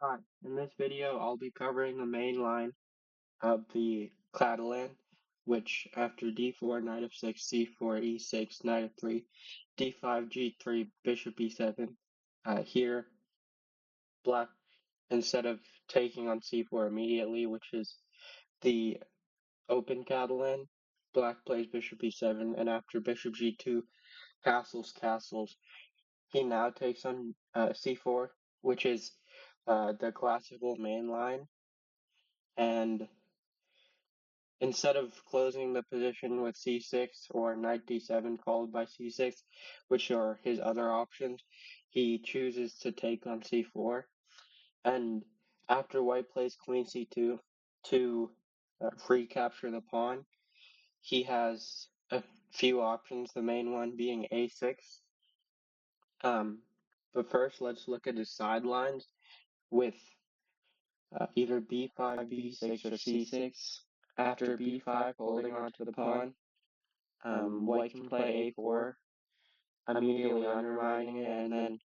Hi, in this video I'll be covering the main line of the Catalan, which after d4, knight f6, c4, e6, knight f3, d5, g3, bishop e7. Here, black, instead of taking on c4 immediately, which is the open Catalan, black plays bishop e7, and after bishop g2, castles, he now takes on c4, which is the classical main line. And instead of closing the position with c6 or knight d7 followed by c6, which are his other options, he chooses to take on c4. And after white plays queen c2 to free capture the pawn, he has a few options, the main one being a6. But first, let's look at his sidelines with either b5, b6, or c6. After b5, holding onto the pawn, white can play a4, immediately undermining it, and then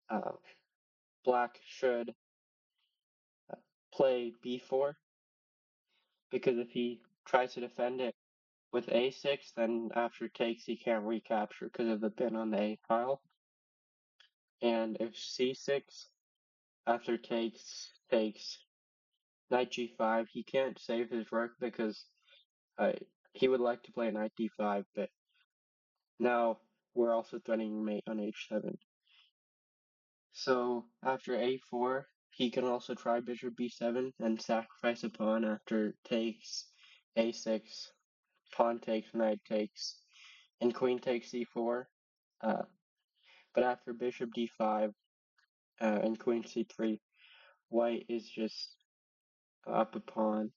uh, black should play b4, because if he tries to defend it with a6, then after takes he can't recapture because of the pin on the a file. And if c6 after takes knight g5, he can't save his rook because he would like to play knight d5, but now we're also threatening mate on h7. So after a4, he can also try bishop b7 and sacrifice a pawn after takes a6, pawn takes, knight takes, and queen takes c4. But after bishop d5 and queen c3, white is just up a pawn.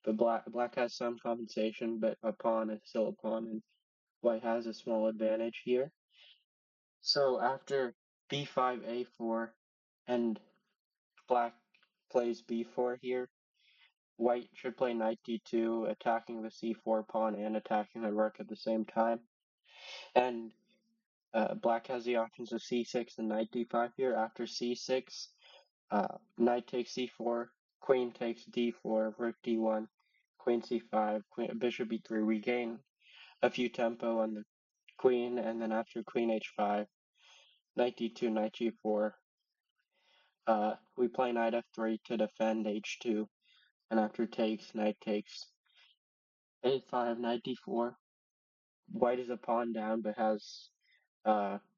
But black has some compensation, but a pawn is still a pawn, and white has a small advantage here. So after b5, a4, and black plays b4 here, white should play knight d2, attacking the c4 pawn and attacking the rook at the same time. And black has the options of c6 and knight d5 here. After c6, knight takes c4, queen takes d4, rook d1, queen c5, bishop e3. We gain a few tempo on the queen, and then after queen h5, knight d2, knight g4. We play knight f3 to defend h2, and after takes, knight takes a5, knight d4. White is a pawn down, but has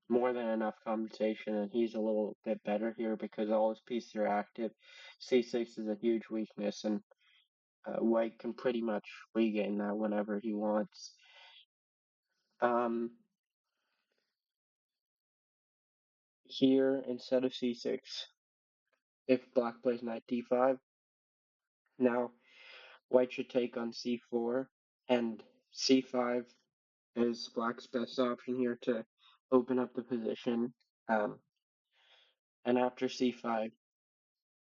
more than enough compensation, and he's a little bit better here because all his pieces are active. c6 is a huge weakness, and white can pretty much regain that whenever he wants. Here, instead of c6, if black plays knight d5, now white should take on c4, and c5 is black's best option here to open up the position. And after c5,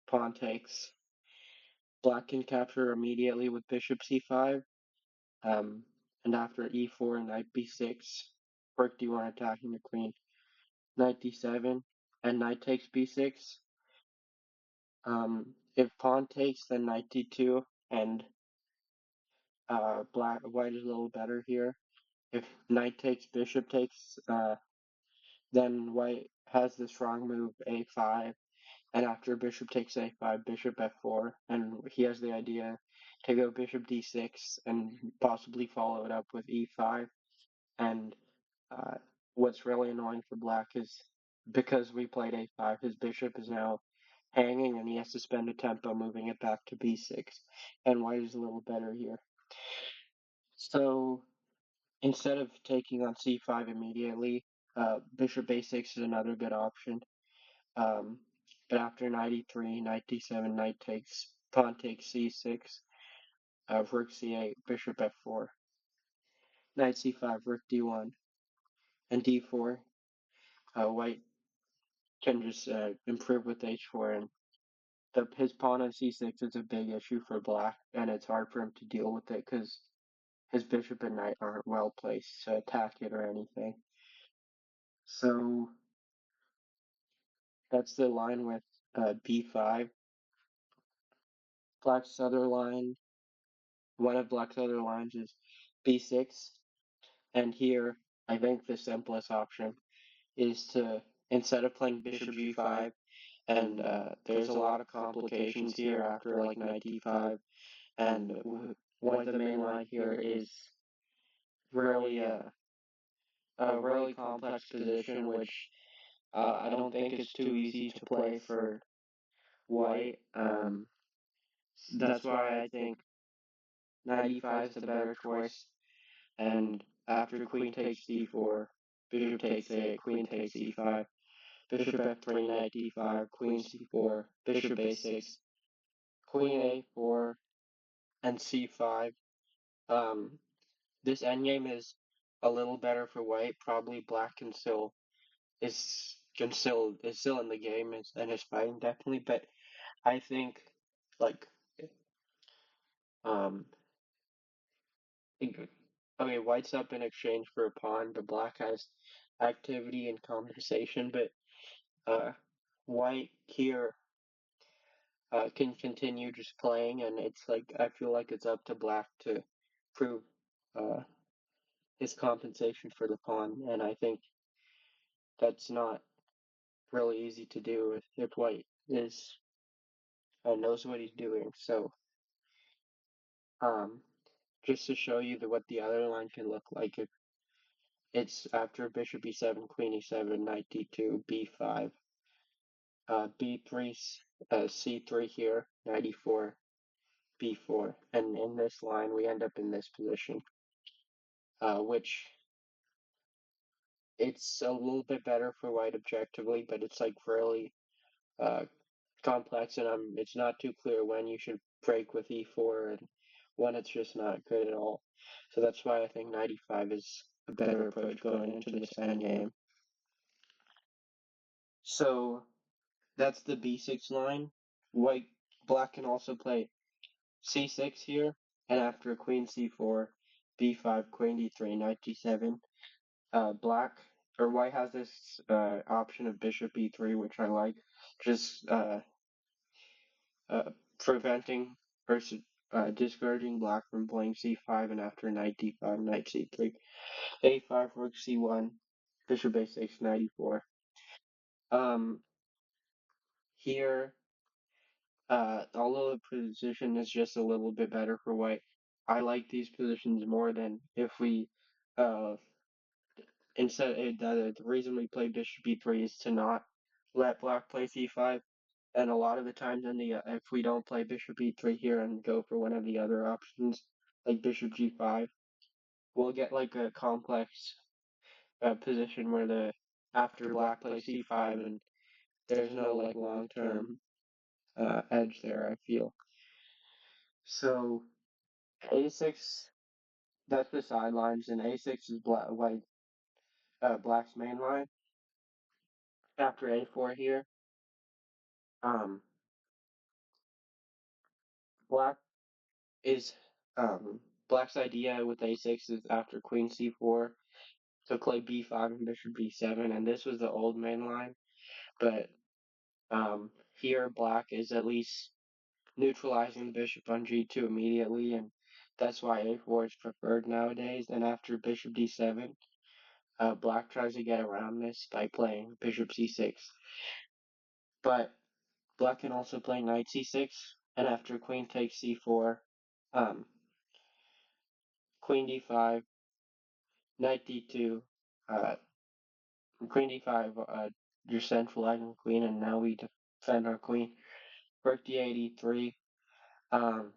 pawn takes. Black can capture immediately with bishop c5. And after e4, knight b6, rook d1 attacking the queen, knight d7, and knight takes b6. If pawn takes, then knight d2, and white is a little better here. If knight takes, bishop takes, then white has the strong move a5, and after bishop takes a5, bishop f4, and he has the idea to go bishop d6 and possibly follow it up with e5. And what's really annoying for black is because we played a5, his bishop is now hanging, and he has to spend a tempo moving it back to b6, and white is a little better here. So instead of taking on c5 immediately, bishop a6 is another good option. But after knight e3, knight d7, knight takes, pawn takes c6, rook c8, bishop f4, knight c5, rook d1, and d4. White can just improve with h4, and his pawn on c6 is a big issue for black, and it's hard for him to deal with it because his bishop and knight aren't well placed to attack it or anything. So that's the line with b5. Black's other line, one of Black's other lines is b6. And here, I think the simplest option is to, instead of playing bishop g5, and there's a lot of complications here after like knight d5, and one of the main line here is really a really complex position, which I don't think is too easy to play for white. That's why I think knight e5 is the better choice. And after queen takes d4, bishop takes a, queen takes e5, bishop f3, knight d5, queen c4, bishop a6, queen a4, and c5. Um, this endgame is a little better for white. Probably black is still in the game and is fighting definitely, but I think like um okay, white's up in exchange for a pawn, but black has activity and compensation, but white here can continue just playing, and it's like I feel like it's up to black to prove uh, his compensation for the pawn, and I think that's not really easy to do if white is knows what he's doing. So um, just to show you what the other line can look like, if it's after bishop e7, queen e7, knight d2, b5, b3, c3 here, knight e4, b4, and in this line we end up in this position, which it's a little bit better for white objectively, but it's like really uh, complex, and it's not too clear when you should break with e4 and when it's just not good at all. So that's why I think knight e5 is a better approach going into this endgame. So that's the b6 line. White Black can also play c6 here, and after queen c4, b5, queen d3, knight d7. Black or white has this option of bishop e3, which I like, just uh, preventing or discouraging black from playing c5, and after knight d5, knight c3, a5, rook c1, bishop a6, knight e4. Um, here, although the position is just a little bit better for white, I like these positions more than if we uh, the reason we play bishop b3 is to not let black play c5, and a lot of the times in the if we don't play bishop e3 here and go for one of the other options like bishop g5, we'll get like a complex position where the after black plays c5 and there's no like long-term edge there, I feel. So a6, that's the sidelines, and a6 is black's main line. After a4 here, um, black is black's idea with a6 is after queen c4 to play b5 and bishop b7, and this was the old main line, but here black is at least neutralizing the bishop on g2 immediately, and that's why a4 is preferred nowadays. And after bishop d7, black tries to get around this by playing bishop c6, but black can also play knight c6, and after queen takes c4, um, queen d5, knight d2, uh, queen d5, you're centralizing queen, and now we defend our queen. Rook d8, e3. Um,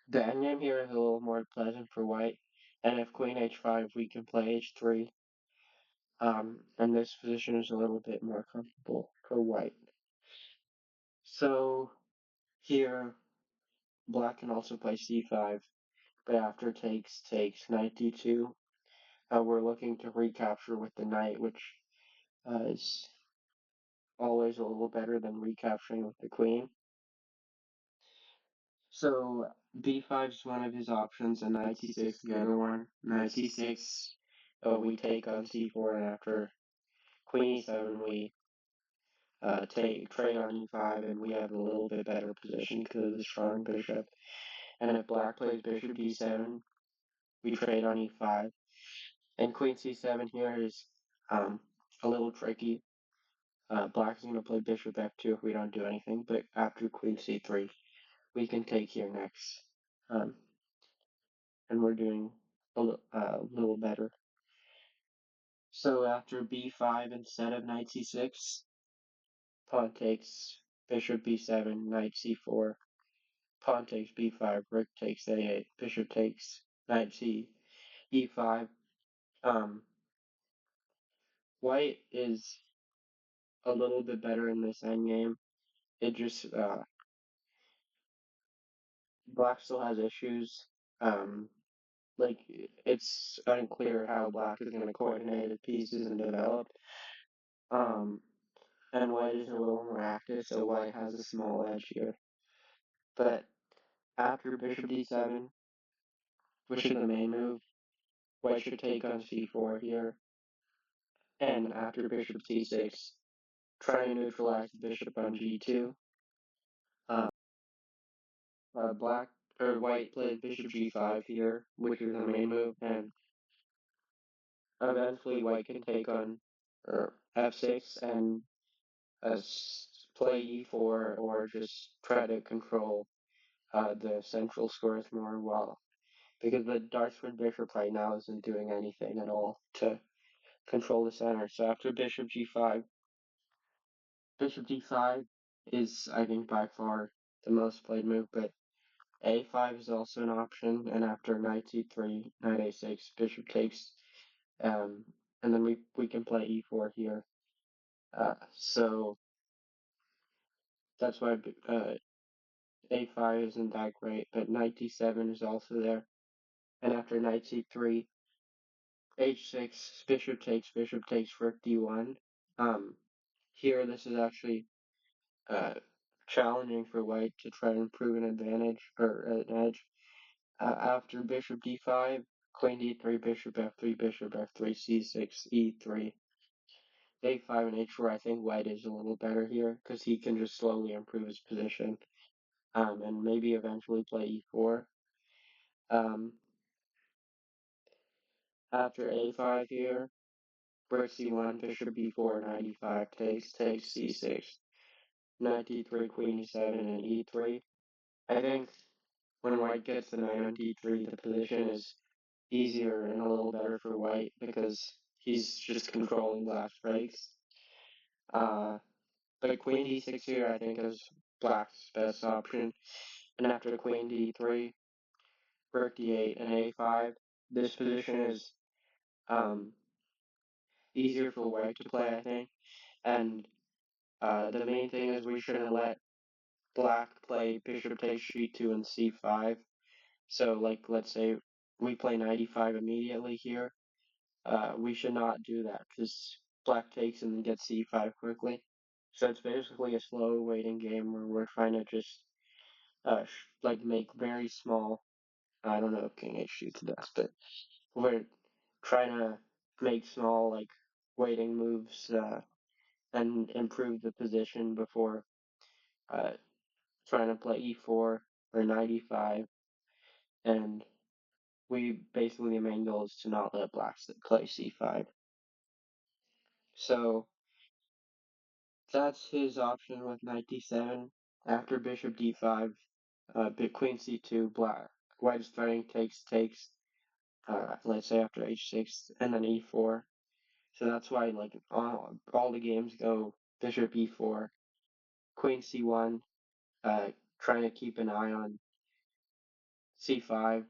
the endgame here is a little more pleasant for white, and if queen h5, we can play h3. And this position is a little bit more comfortable for white. So here, black can also play c5, but after takes, knight d2. We're looking to recapture with the knight, which is always a little better than recapturing with the queen. So b5 is one of his options, and knight c6 the other one. Knight c6, we take on c4, and after queen e7, we take trade on e5, and we have a little bit better position because of the strong bishop. And if black plays bishop d7, we trade on e5. And queen c7 here is a little tricky. Black is going to play bishop f2 if we don't do anything, but after queen c3, we can take here next. Um, and we're doing little better. So after b5, instead of knight c6, pawn takes bishop b7, knight c4, pawn takes b5, rook takes a8, bishop takes knight c e5. Um, White is a little bit better in this endgame. It just black still has issues. Um, like it's unclear how black is going to coordinate its pieces and develop. Um, and white is a little more active, so white has a small edge here. But after bishop d7, which is the main move, white should take on c4 here. And after bishop c6, try to neutralize the bishop on g2. Uh, Black or white plays bishop g5 here, which is the main move, and eventually white can take on f6 and play e4 or just try to control the central scores more well. Because the Dartford bishop right now isn't doing anything at all to control the center. So after bishop g5, bishop d5 is, I think, by far the most played move, but a5 is also an option, and after knight c3, knight a6, bishop takes, and then we can play e4 here. So that's why a5 isn't that great, but knight d7 is also there. And after knight c3, h6, bishop takes, rook d1. Um, Here, this is actually uh, challenging for white to try to improve an advantage or an edge. After bishop d5, queen d3, bishop f3, bishop f3, c6, e3, a5, and h4. I think white is a little better here because he can just slowly improve his position, and maybe eventually play e4. Um, After a5 here, rook c1, bishop b4, knight e5, takes c6, knight d3, queen e7, and e3. I think when white gets the knight on d3, the position is easier and a little better for white because he's just controlling black's breaks. But queen d6 here, I think, is black's best option. And after queen d3, rook d8, and a5, this position is um, easier for white to play, I think. And the main thing is we shouldn't let black play bishop takes g2 and c5. So, like, let's say we play knight e5 immediately here. We should not do that because black takes and then gets c5 quickly. So it's basically a slow waiting game where we're trying to just like make very small. I don't know if king h2 to this, but we're trying to make small like waiting moves and improve the position before uh, trying to play e4 or knight e5. And we basically the main goal is to not let blacks play c5. So that's his option with knight d7. After bishop d5, queen c2, white is threatening takes, let's say after h6, and then e4. So that's why like all the games go bishop e4, queen c1, trying to keep an eye on c5,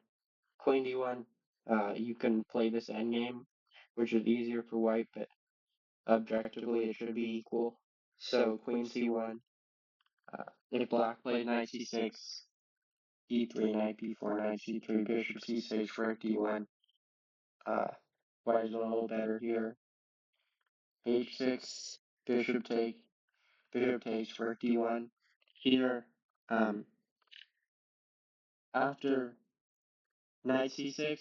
queen d1. You can play this endgame, which is easier for white, but objectively it should be equal. So queen c1, if black played knight c6, e3, knight b4, knight c3, bishop c6, rook d1. Uh, White is a little better here. h6, bishop takes, rook d1. Here, um, after knight c6,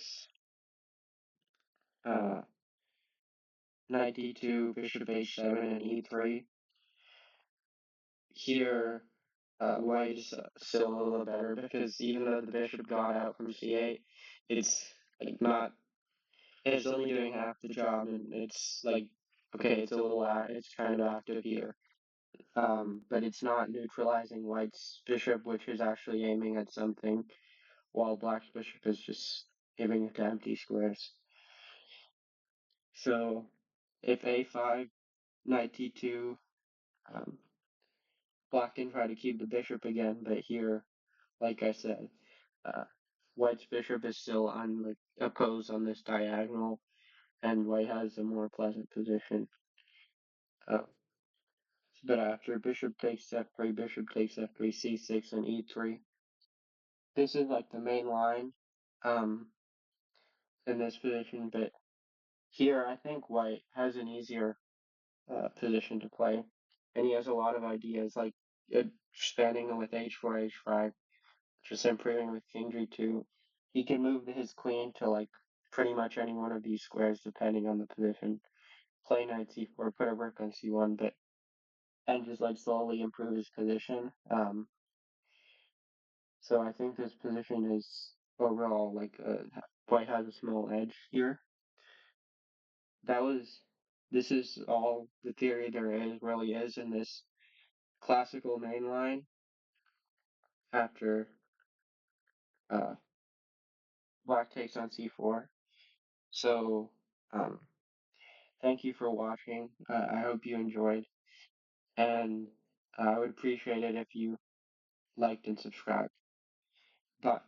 uh, knight d2, bishop h7, and e3. here, white is still a little better because even though the bishop got out from c8, it's like not. It's only doing half the job, and it's like okay, it's a little it's kind of active here, but it's not neutralizing white's bishop, which is actually aiming at something, while black's bishop is just aiming at empty squares. So if a5, knight d2, um, black can try to keep the bishop again, but here, like I said, uh, white's bishop is still on like opposed on this diagonal, and white has a more pleasant position. Uh, but after bishop takes f3, bishop takes f3, c6, and e3. This is like the main line um, in this position, but here I think white has an easier position to play, and he has a lot of ideas like expanding with h4, h5, just improving with king g2. He can move his queen to like pretty much any one of these squares depending on the position. Play knight c4, put a rook on c1, but and just like slowly improve his position. So I think this position is overall like white has a small edge here. That was this is all the theory there is really is in this classical main line after uh, black takes on c4. So um, thank you for watching. I hope you enjoyed, and I would appreciate it if you liked and subscribed. Bye.